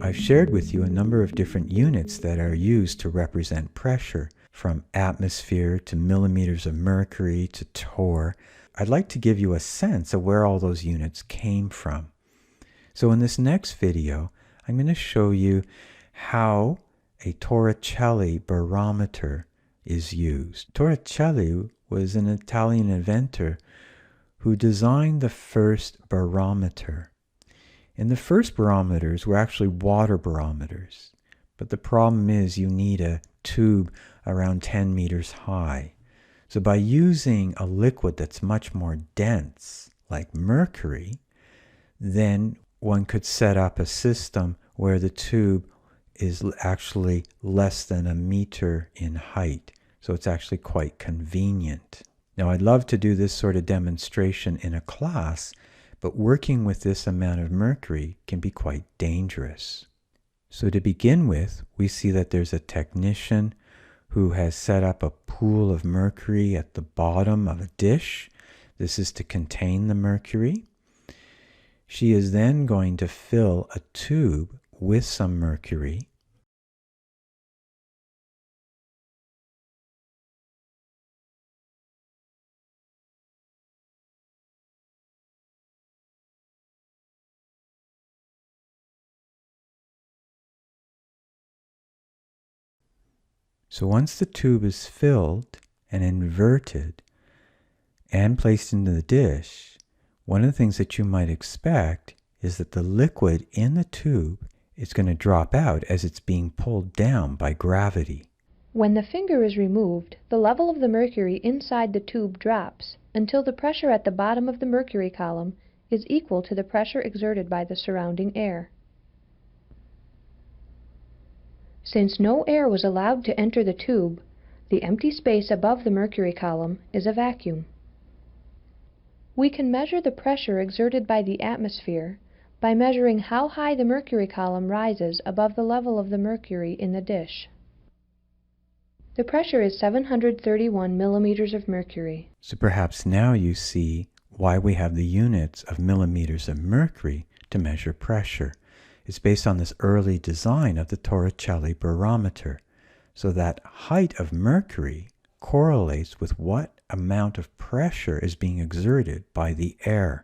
I've shared with you a number of different units that are used to represent pressure, from atmosphere to millimeters of mercury to torr. I'd like to give you a sense of where all those units came from. So in this next video, I'm going to show you how a Torricelli barometer is used. Torricelli was an Italian inventor who designed the first barometer. And the first barometers were actually water barometers. But the problem is you need a tube around 10 meters high. So by using a liquid that's much more dense, like mercury, then one could set up a system where the tube is actually less than a meter in height. So it's actually quite convenient. Now, I'd love to do this sort of demonstration in a class, but working with this amount of mercury can be quite dangerous. So to begin with, we see that there's a technician who has set up a pool of mercury at the bottom of a dish. This is to contain the mercury. She is then going to fill a tube with some mercury. So once the tube is filled and inverted and placed into the dish, one of the things that you might expect is that the liquid in the tube is going to drop out as it's being pulled down by gravity. When the finger is removed, the level of the mercury inside the tube drops until the pressure at the bottom of the mercury column is equal to the pressure exerted by the surrounding air. Since no air was allowed to enter the tube, the empty space above the mercury column is a vacuum. We can measure the pressure exerted by the atmosphere by measuring how high the mercury column rises above the level of the mercury in the dish. The pressure is 731 millimeters of mercury. So perhaps now you see why we have the units of millimeters of mercury to measure pressure. It's based on this early design of the Torricelli barometer. So that height of mercury correlates with what amount of pressure is being exerted by the air.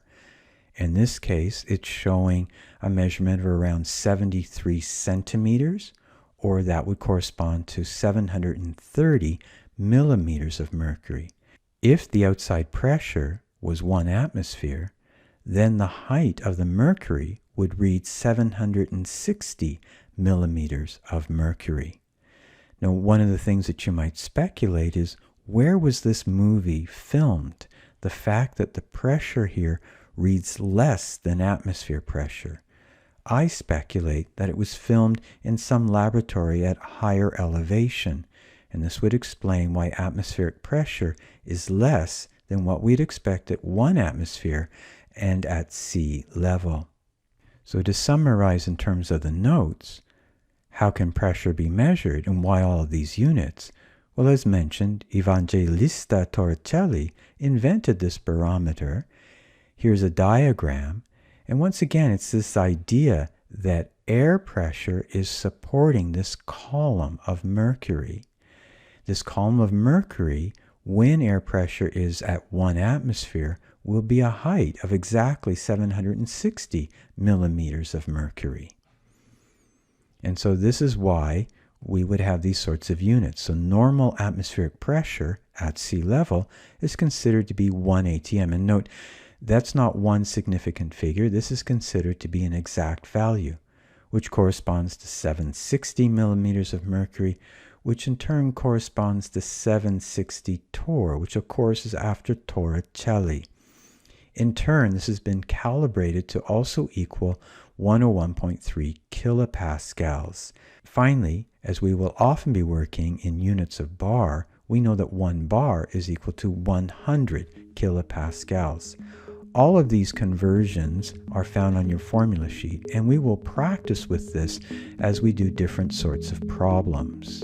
In this case, it's showing a measurement of around 73 centimeters, or that would correspond to 730 millimeters of mercury. If the outside pressure was 1 atmosphere, then the height of the mercury would read 760 millimeters of mercury. Now, one of the things that you might speculate is, where was this movie filmed? The fact that the pressure here reads less than atmosphere pressure. I speculate that it was filmed in some laboratory at higher elevation, and this would explain why atmospheric pressure is less than what we'd expect at 1 atmosphere and at sea level. So to summarize in terms of the notes, how can pressure be measured and why all of these units? Well, as mentioned, Evangelista Torricelli invented this barometer. Here's a diagram. And once again, it's this idea that air pressure is supporting this column of mercury. This column of mercury, when air pressure is at 1 atmosphere, will be a height of exactly 760 millimeters of mercury. And so this is why we would have these sorts of units. So normal atmospheric pressure at sea level is considered to be 1 atm. And note, that's not one significant figure. This is considered to be an exact value, which corresponds to 760 millimeters of mercury, which in turn corresponds to 760 torr, which of course is after Torricelli. In turn, this has been calibrated to also equal 101.3 kilopascals. Finally, as we will often be working in units of bar, we know that 1 bar is equal to 100 kilopascals. All of these conversions are found on your formula sheet, and we will practice with this as we do different sorts of problems.